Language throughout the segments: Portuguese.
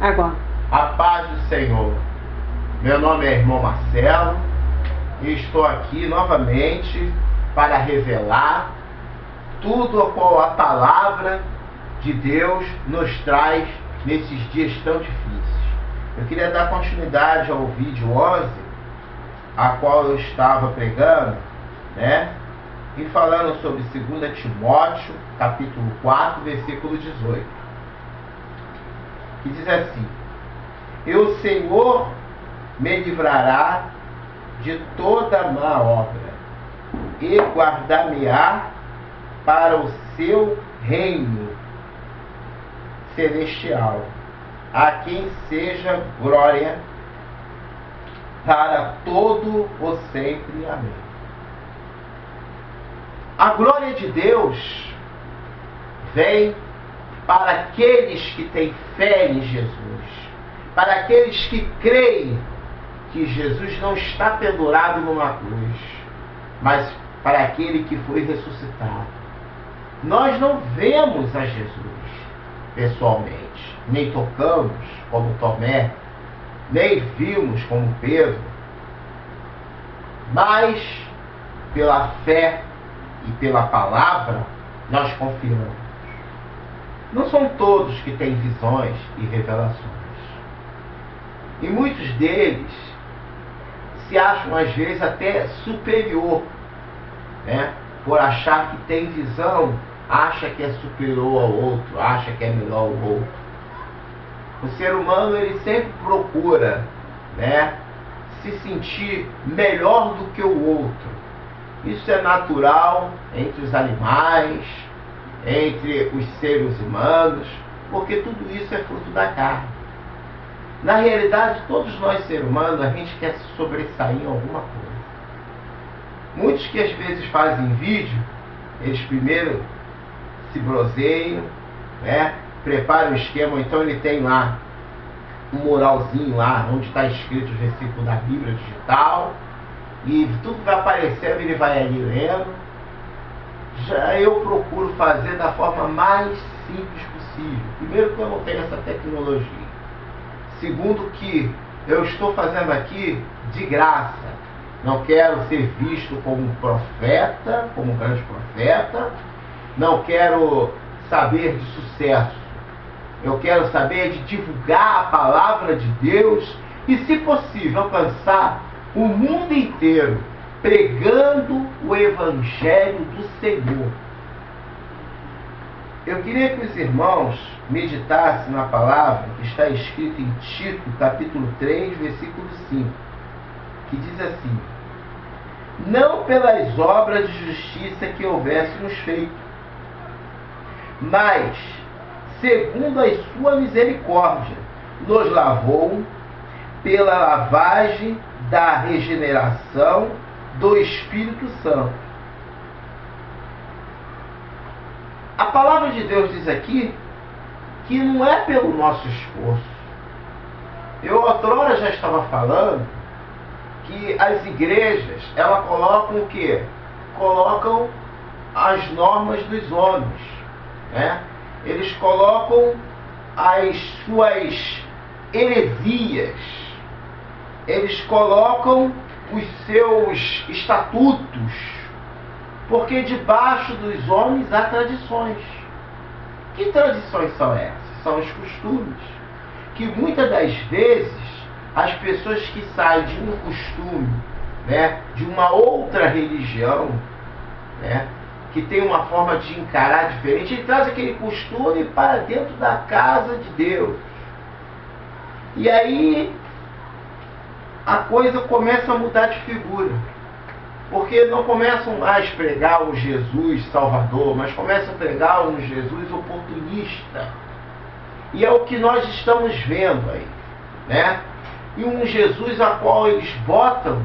Agora. A paz do Senhor. Meu nome é irmão Marcelo e estou aqui novamente para revelar tudo o qual a palavra de Deus nos traz nesses dias tão difíceis. Eu queria dar continuidade ao vídeo 11, a qual eu estava pregando, e falando sobre 2 Timóteo, capítulo 4, versículo 18, que diz assim: E o Senhor me livrará de toda má obra e guardar-me-á para o seu reino celestial, a quem seja glória para todo o sempre. Amém. A glória de Deus vem para aqueles que têm fé em Jesus, para aqueles que creem que Jesus não está pendurado numa cruz, mas para aquele que foi ressuscitado. Nós não vemos a Jesus pessoalmente, nem tocamos como Tomé, nem vimos como Pedro, mas pela fé e pela palavra nós confiamos. Não são todos que têm visões e revelações. E muitos deles se acham às vezes até superior, por achar que tem visão, acha que é superior ao outro, acha que é melhor ao outro. O ser humano, ele sempre procura, se sentir melhor do que o outro. Isso é natural entre os animais, entre os seres humanos, porque tudo isso é fruto da carne. Na realidade, todos nós seres humanos, a gente quer se sobressair em alguma coisa. Muitos que às vezes fazem vídeo, eles primeiro se broseiam, preparam um esquema, ou então ele tem lá um muralzinho lá, onde está escrito o versículo da Bíblia digital, e tudo vai aparecendo, ele vai ali lendo. Já eu procuro fazer da forma mais simples possível. Primeiro, que eu não tenho essa tecnologia. Segundo, que eu estou fazendo aqui de graça. Não quero ser visto como um profeta, como um grande profeta. Não quero saber de sucesso. Eu quero saber de divulgar a palavra de Deus e, se possível, alcançar o mundo inteiro pregando o Evangelho do Senhor. Eu queria que os irmãos meditassem na palavra que está escrita em Tito, capítulo 3, versículo 5, que diz assim: Não pelas obras de justiça que houvéssemos feito, mas, segundo a sua misericórdia, nos lavou pela lavagem da regeneração do Espírito Santo. A palavra de Deus diz aqui que não é pelo nosso esforço. Eu outrora já estava falando que as igrejas, elas colocam o quê? Colocam as normas dos homens, Eles colocam as suas heresias, eles colocam os seus estatutos, porque debaixo dos homens há tradições. Que tradições são essas? São os costumes, que muitas das vezes as pessoas que saem de um costume, de uma outra religião, que tem uma forma de encarar diferente, ele traz aquele costume para dentro da casa de Deus. E aí a coisa começa a mudar de figura, porque não começam mais a pregar o Jesus Salvador, mas começam a pregar um Jesus oportunista. E é o que nós estamos vendo aí, E um Jesus a qual eles botam,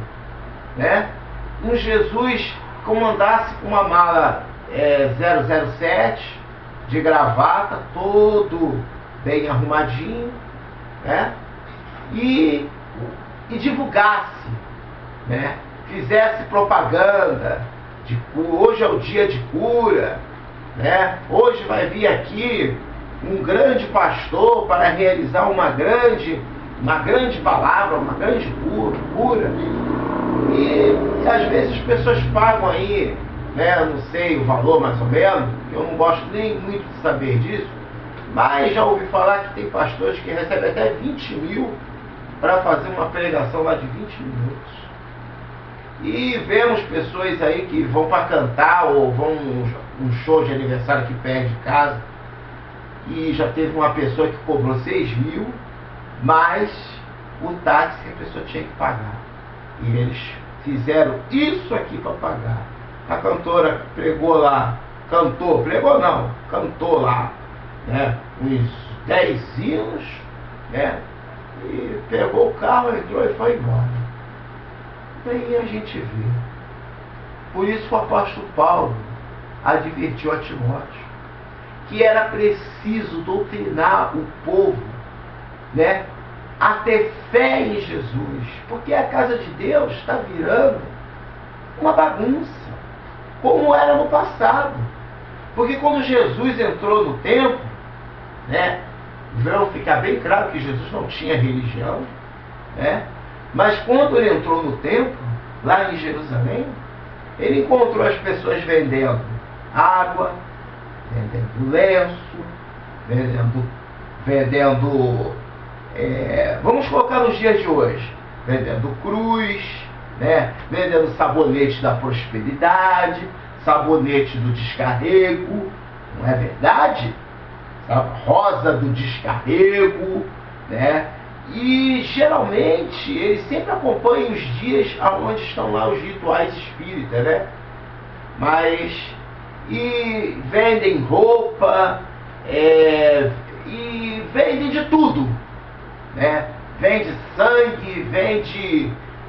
um Jesus como andasse com uma mala 007, de gravata, todo bem arrumadinho, e divulgasse, fizesse propaganda de hoje é o dia de cura, hoje vai vir aqui um grande pastor para realizar uma grande palavra, uma grande cura. E às vezes as pessoas pagam aí, né, não sei o valor mais ou menos, eu não gosto nem muito de saber disso, mas já ouvi falar que tem pastores que recebem até 20 mil para fazer uma pregação lá de 20 minutos. E vemos pessoas aí que vão para cantar ou vão um show de aniversário aqui perto de casa, e já teve uma pessoa que cobrou 6 mil, mais o táxi que a pessoa tinha que pagar. E eles fizeram isso aqui para pagar. A cantora pregou lá, cantou lá, né, uns 10 hinos, né, e pegou o carro, entrou e foi embora. Daí a gente vê. Por isso o apóstolo Paulo advertiu a Timóteo que era preciso doutrinar o povo, né, a ter fé em Jesus, porque a casa de Deus está virando uma bagunça, como era no passado. Porque quando Jesus entrou no templo, né, vão ficar bem claro que Jesus não tinha religião, né? Mas quando ele entrou no templo, lá em Jerusalém, ele encontrou as pessoas vendendo água, vendendo lenço, vendendo vamos colocar nos dias de hoje, vendendo cruz, né? Vendendo sabonete da prosperidade, sabonete do descarrego, não é verdade? Rosa do descarrego, né? E geralmente eles sempre acompanham os dias onde estão lá os rituais espíritas, né? E vendem roupa, e vendem de tudo, né? Vende sangue,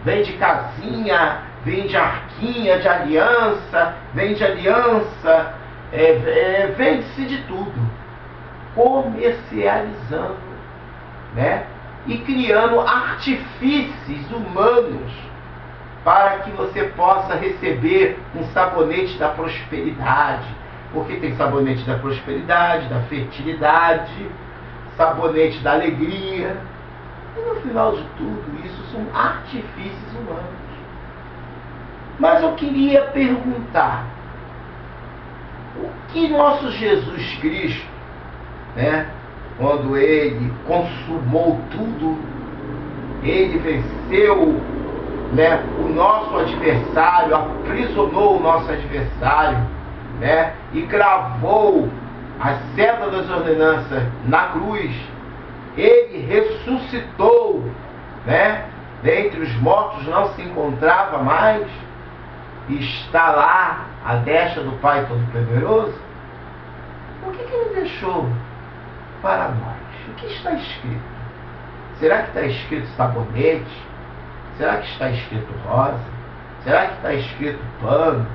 vende casinha, vende arquinha de aliança, vende-se de tudo, comercializando, né? E criando artifícios humanos para que você possa receber um sabonete da prosperidade, porque tem sabonete da prosperidade, da fertilidade, sabonete da alegria, e no final de tudo isso são artifícios humanos. Mas eu queria perguntar, o que nosso Jesus Cristo, né, quando ele consumou tudo, ele venceu, né, o nosso adversário, aprisionou o nosso adversário, né, e gravou a seta das ordenanças na cruz, ele ressuscitou, né, dentre os mortos não se encontrava mais, e está lá à destra do Pai Todo-Poderoso. O que ele deixou para nós? O que está escrito? Será que está escrito sabonete? Será que está escrito rosa? Será que está escrito pano?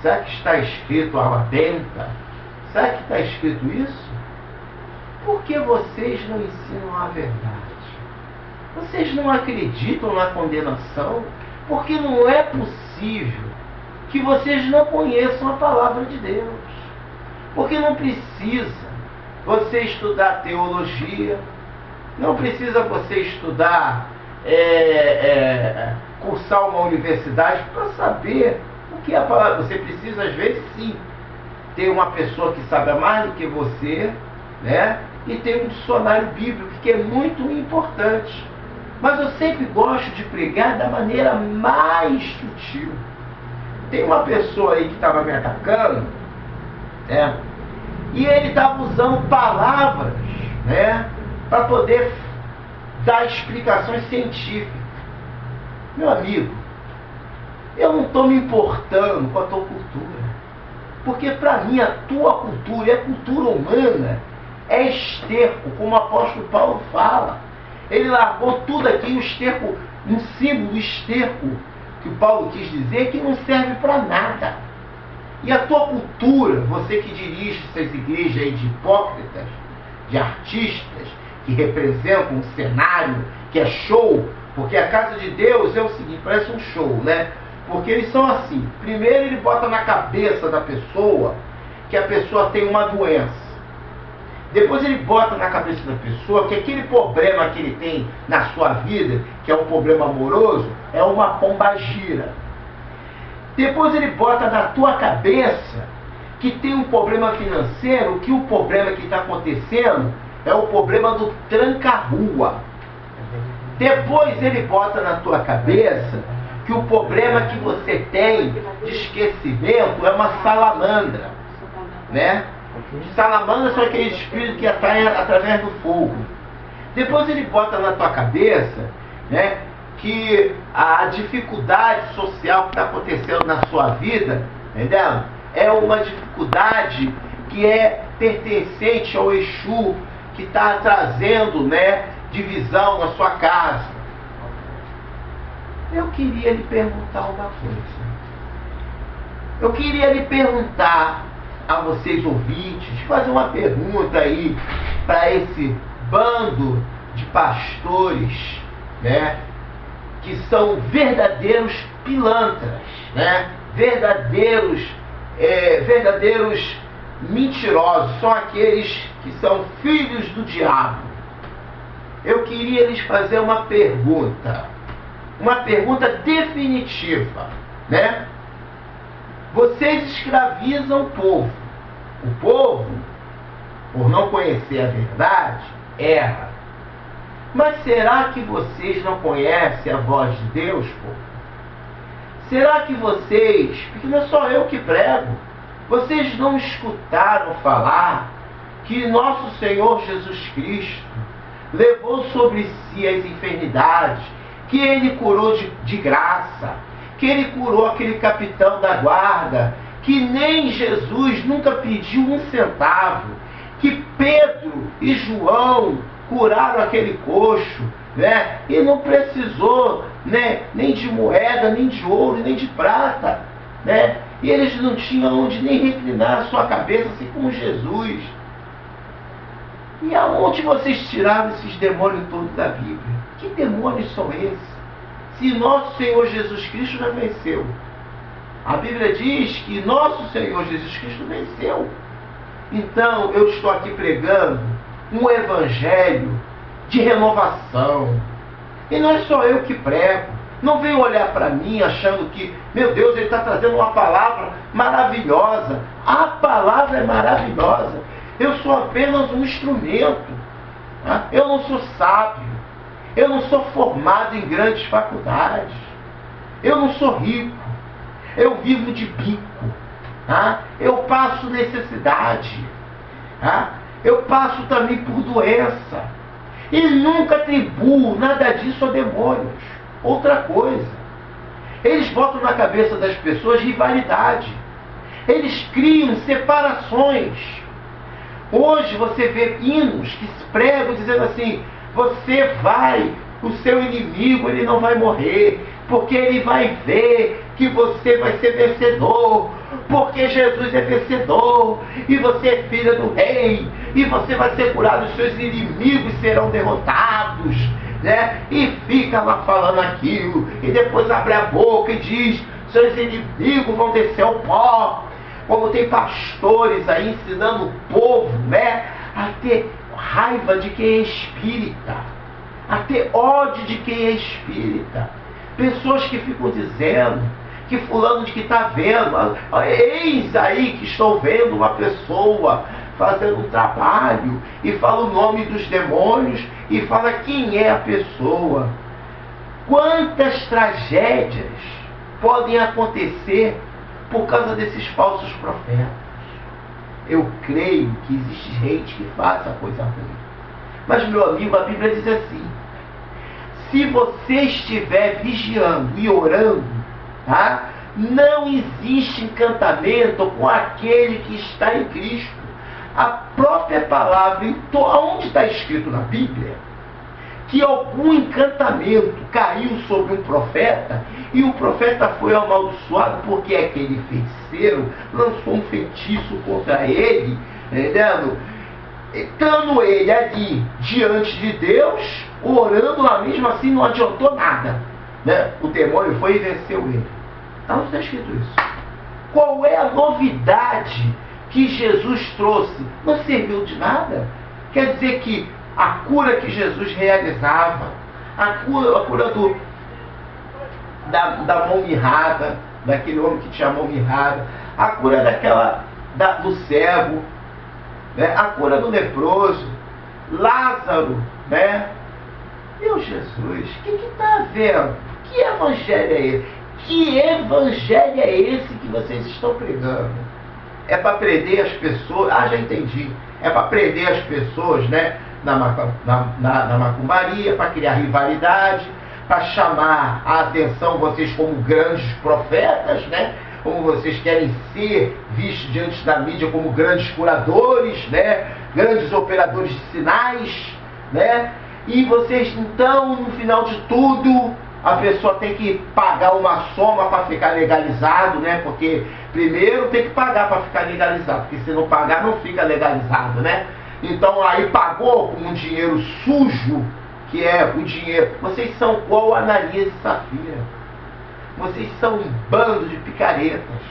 Será que está escrito água benta? Será que está escrito isso? Por que vocês não ensinam a verdade? Vocês não acreditam na condenação? Porque não é possível que vocês não conheçam a palavra de Deus. Porque não precisa você estudar teologia, não precisa você estudar, cursar uma universidade para saber o que é a palavra. Você precisa, às vezes, sim, ter uma pessoa que sabe mais do que você, né? E ter um dicionário bíblico, que é muito importante. Mas eu sempre gosto de pregar da maneira mais sutil. Tem uma pessoa aí que estava me atacando, né? E ele estava usando palavras, né, para poder dar explicações científicas. Meu amigo, eu não estou me importando com a tua cultura, porque para mim a tua cultura e a cultura humana é esterco, como o apóstolo Paulo fala. Ele largou tudo aqui, o esterco, um símbolo esterco, que o Paulo quis dizer, que não serve para nada. E a tua cultura, você que dirige essas igrejas aí de hipócritas, de artistas, que representam um cenário, que é show, porque a casa de Deus é o seguinte, parece um show, né? Porque eles são assim, primeiro ele bota na cabeça da pessoa que a pessoa tem uma doença. Depois ele bota na cabeça da pessoa que aquele problema que ele tem na sua vida, que é um problema amoroso, é uma pombagira. Depois ele bota na tua cabeça que tem um problema financeiro, que o problema que está acontecendo é o problema do tranca-rua. Depois ele bota na tua cabeça que o problema que você tem de esquecimento é uma salamandra, né? Salamandra são aqueles espíritos que atraem através do fogo. Depois ele bota na tua cabeça, né, que a dificuldade social que está acontecendo na sua vida, entendeu? É uma dificuldade que é pertencente ao Exu, que está trazendo, né, divisão na sua casa. Eu queria lhe perguntar uma coisa. Eu queria lhe perguntar a vocês ouvintes, fazer uma pergunta aí para esse bando de pastores, né, que são verdadeiros pilantras, né, verdadeiros mentirosos, são aqueles que são filhos do diabo. Eu queria lhes fazer uma pergunta definitiva, né? Vocês escravizam o povo. O povo, por não conhecer a verdade, erra. Mas será que vocês não conhecem a voz de Deus, povo? Será que vocês, porque não é só eu que prego, vocês não escutaram falar que nosso Senhor Jesus Cristo levou sobre si as enfermidades, que Ele curou de graça, que Ele curou aquele capitão da guarda, que nem Jesus nunca pediu um centavo, que Pedro e João curaram aquele coxo, né? E não precisou, né, nem de moeda, nem de ouro, nem de prata, né? E eles não tinham onde nem reclinar a sua cabeça, assim como Jesus. E aonde vocês tiraram esses demônios todos da Bíblia? Que demônios são esses? Se nosso Senhor Jesus Cristo já venceu. A Bíblia diz que nosso Senhor Jesus Cristo venceu. Então eu estou aqui pregando um evangelho de renovação. E não é só eu que prego. Não venha olhar para mim achando que, meu Deus, ele está trazendo uma palavra maravilhosa. A palavra é maravilhosa. Eu sou apenas um instrumento. Tá? Eu não sou sábio. Eu não sou formado em grandes faculdades. Eu não sou rico. Eu vivo de bico. Tá? Eu passo necessidade. Tá? Eu passo também por doença. E nunca atribuo nada disso a demônios. Outra coisa. Eles botam na cabeça das pessoas rivalidade. Eles criam separações. Hoje você vê hinos que se pregam dizendo assim: você vai, o seu inimigo ele não vai morrer, porque ele vai ver que você vai ser vencedor, porque Jesus é vencedor, e você é filha do rei, e você vai ser curado, os seus inimigos serão derrotados, né? E fica lá falando aquilo, e depois abre a boca e diz: seus inimigos vão descer ao pó. Como tem pastores aí ensinando o povo, né, a ter raiva de quem é espírita, a ter ódio de quem é espírita. Pessoas que ficam dizendo que fulano de que está vendo, eis aí que estou vendo uma pessoa fazendo um trabalho, e fala o nome dos demônios, e fala quem é a pessoa. Quantas tragédias podem acontecer por causa desses falsos profetas? Eu creio que existe gente que faça coisa ruim. Mas, meu amigo, a Bíblia diz assim: se você estiver vigiando e orando, tá? Não existe encantamento com aquele que está em Cristo. A própria palavra, onde está escrito na Bíblia que algum encantamento caiu sobre um profeta, e o profeta foi amaldiçoado porque aquele feiticeiro lançou um feitiço contra ele, entendeu? Estando ele ali diante de Deus, orando lá mesmo assim, não adiantou nada, né? O demônio foi e venceu ele. Não está escrito isso. Qual é a novidade que Jesus trouxe? Não serviu de nada. Quer dizer que a cura que Jesus realizava, a cura da mão mirrada, daquele homem que tinha a mão mirrada, a cura do cego, né? A cura do leproso, Lázaro, né? Meu Jesus, o que está vendo? Que evangelho é esse? Que evangelho é esse que vocês estão pregando? É para prender as pessoas? Ah, já entendi. É para prender as pessoas, né? Na macumbaria, para criar rivalidade, para chamar a atenção vocês como grandes profetas, né? Como vocês querem ser vistos diante da mídia como grandes curadores, né? Grandes operadores de sinais, né? E vocês, então, no final de tudo, a pessoa tem que pagar uma soma para ficar legalizado, né? Porque primeiro tem que pagar para ficar legalizado, porque se não pagar não fica legalizado, né? Então aí pagou com um dinheiro sujo, que é o dinheiro. Vocês são igual Ananias e Safira. Vocês são um bando de picaretas.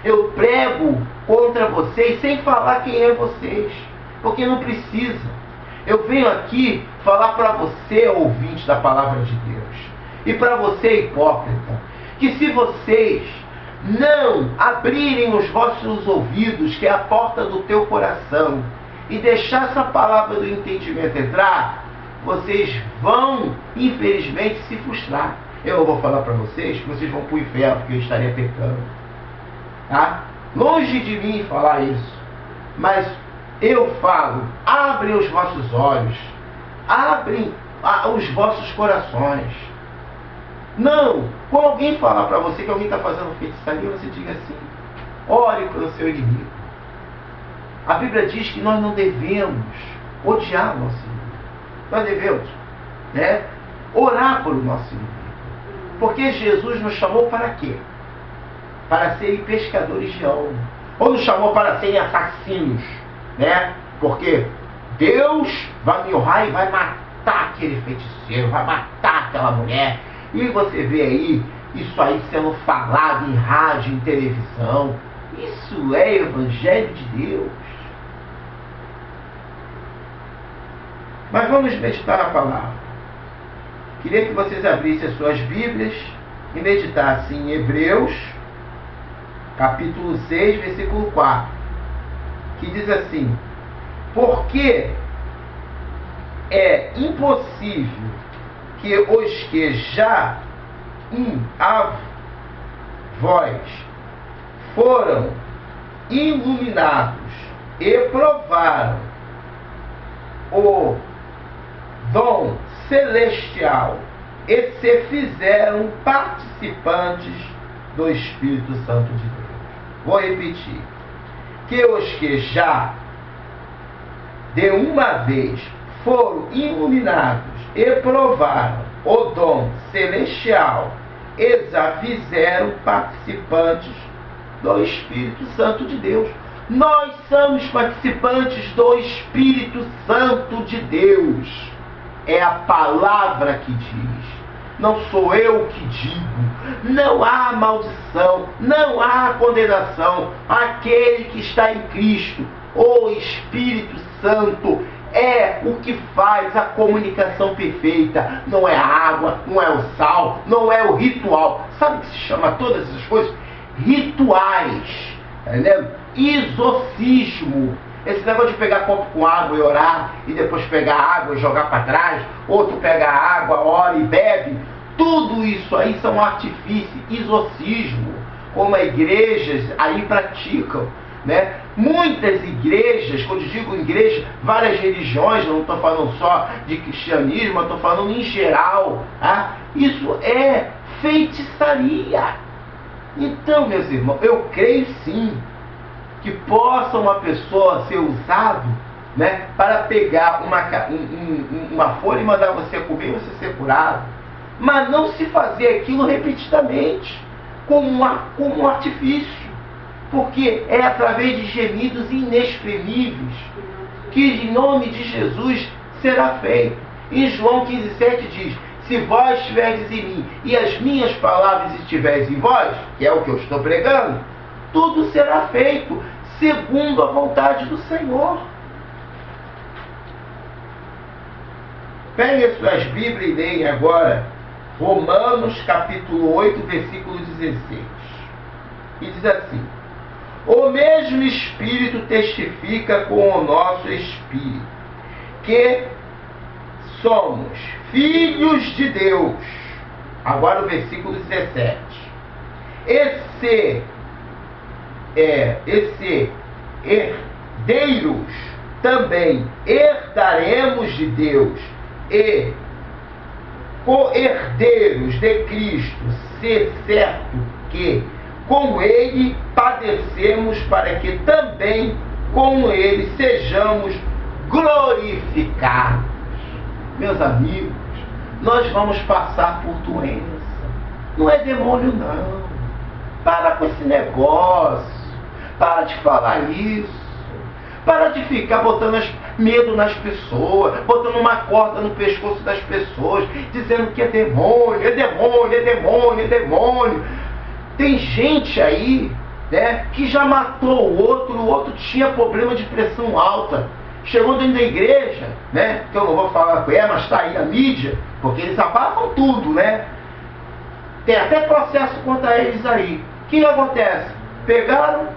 Eu prego contra vocês sem falar quem é vocês, porque não precisa. Eu venho aqui falar para você, ouvinte da palavra de Deus, e para você, hipócrita, que se vocês não abrirem os vossos ouvidos, que é a porta do teu coração, e deixar essa palavra do entendimento entrar, vocês vão, infelizmente, se frustrar. Eu não vou falar para vocês que vocês vão para o inferno, porque eu estaria pecando. Tá? Longe de mim falar isso. Mas eu falo, abrem os vossos olhos, abrem os vossos corações. Não, quando alguém falar para você que alguém está fazendo feitiçaria, você diga assim: ore pelo seu inimigo. A Bíblia diz que nós não devemos odiar o nosso inimigo. Nós devemos, né, orar pelo nosso inimigo. Porque Jesus nos chamou para quê? Para serem pescadores de alma. Ou nos chamou para serem assassinos, né? Porque Deus vai me honrar e vai matar aquele feiticeiro, vai matar aquela mulher. E você vê aí, isso aí sendo falado em rádio, em televisão. Isso é Evangelho de Deus. Mas vamos meditar na palavra. Queria que vocês abrissem as suas Bíblias e meditassem em Hebreus, capítulo 6, versículo 4, que diz assim: porque é impossível que os que já a vós foram iluminados e provaram o dom celestial e se fizeram participantes do Espírito Santo de Deus. Vou repetir: que os que já de uma vez foram iluminados e provaram o dom celestial e já fizeram participantes do Espírito Santo de Deus. Nós somos participantes do Espírito Santo de Deus. É a palavra que diz. Não sou eu que digo. Não há maldição, não há condenação. Aquele que está em Cristo, o Espírito Santo, é o que faz a comunicação perfeita. Não é a água, não é o sal, não é o ritual. Sabe o que se chama todas essas coisas? Rituais. Entendeu? Exorcismo. Esse negócio de pegar copo com água e orar, e depois pegar água e jogar para trás, outro pega água, ora e bebe, tudo isso aí são artifícios, exorcismo, como as igrejas aí praticam, né? Muitas igrejas, quando eu digo igreja, várias religiões, não estou falando só de cristianismo, estou falando em geral, tá? Isso é feitiçaria. Então, meus irmãos, eu creio sim que possa uma pessoa ser usado, né, para pegar uma folha e mandar você comer e você ser curado, mas não se fazer aquilo repetidamente, como um artifício, porque é através de gemidos inexprimíveis que em nome de Jesus será feito. Em João 15,7 diz: se vós estiverdes em mim e as minhas palavras estiverem em vós, que é o que eu estou pregando, tudo será feito segundo a vontade do Senhor. Peguem as suas Bíblias e leem agora Romanos capítulo 8, versículo 16. E diz assim: o mesmo Espírito testifica com o nosso Espírito que somos filhos de Deus. Agora o versículo 17. Esse herdeiros também herdaremos de Deus e co-herdeiros de Cristo, se certo que com Ele padecemos, para que também com Ele sejamos glorificados. Meus amigos, nós vamos passar por doença. Não é demônio, não. Para com esse negócio. Para de falar isso. Para de ficar botando medo nas pessoas, botando uma corda no pescoço das pessoas, dizendo que é demônio, é demônio, é demônio, é demônio. Tem gente aí, né, que já matou o outro tinha problema de pressão alta. Chegou dentro da igreja, né, que eu não vou falar com ela, mas está aí a mídia, porque eles abafam tudo, né? Tem até processo contra eles aí. O que acontece? Pegaram,